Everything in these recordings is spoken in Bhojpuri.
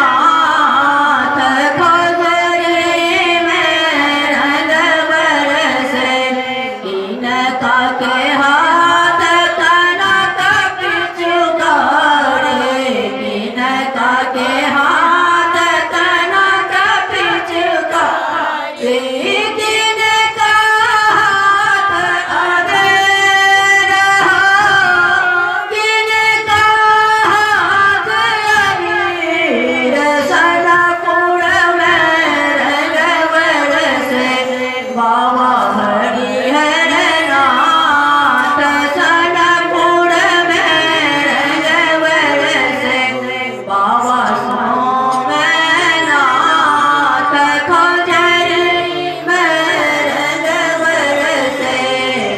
सोमनाथ खोजरी में रंग बरसे इनका के हाथ कनक पिचकारी इनका के हाथ कनक पिचकारी इनका हाथ अबेर हो इनका हाथ अबीर सनपुर में रंग बरसे बाबा हरिहर नाथ सनपुर में रंग बरसे बाबा सोमनाथ खोजरी में रंग बरसे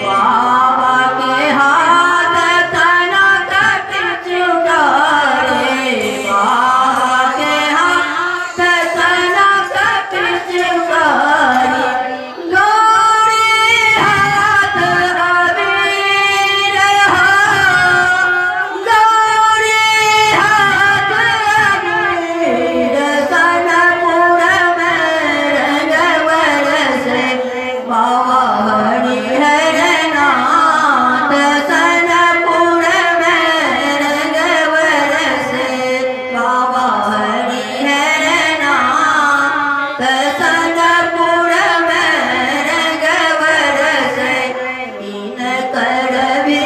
बाबा के हाथ कनक पिचकारी बाबा के हाथ कनक पिचकारी गौरी हाथ अबीर हो गौरी हाथ अबीर सनपुर में रंग बरसे बाबा हरिहर नाथ सनपुर में रंग बरसे बाबा हरिहर नाथ सनपुर में रंग बरसे इनकर भी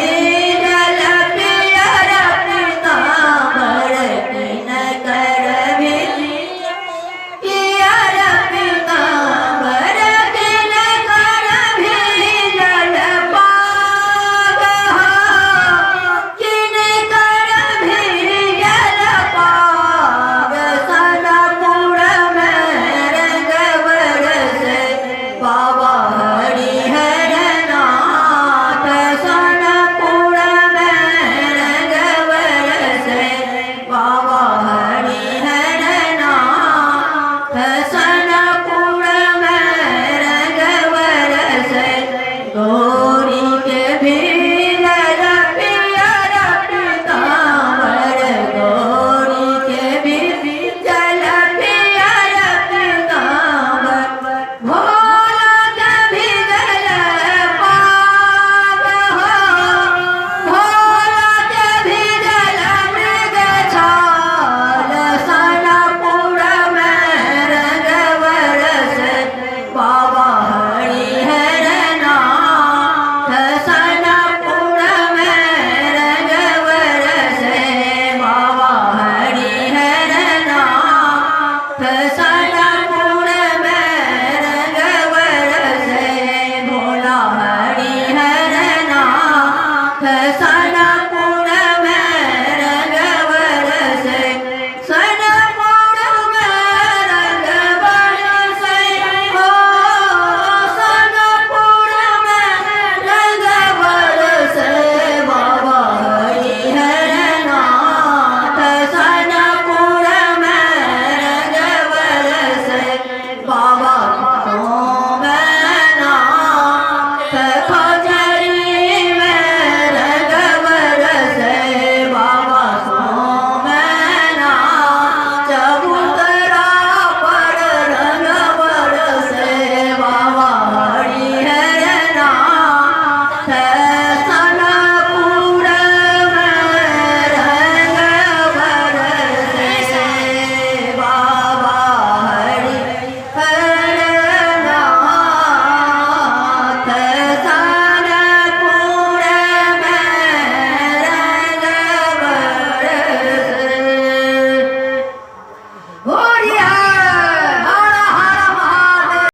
जल पियर पीतांबर इनकर भी पियर पीतांबर इनकर भी जल पाग हो इनकर भी जल पाग सनपुर में रंग बरसे बाबा हरिहर नाथ सनपुर में रंग बरसे बाबा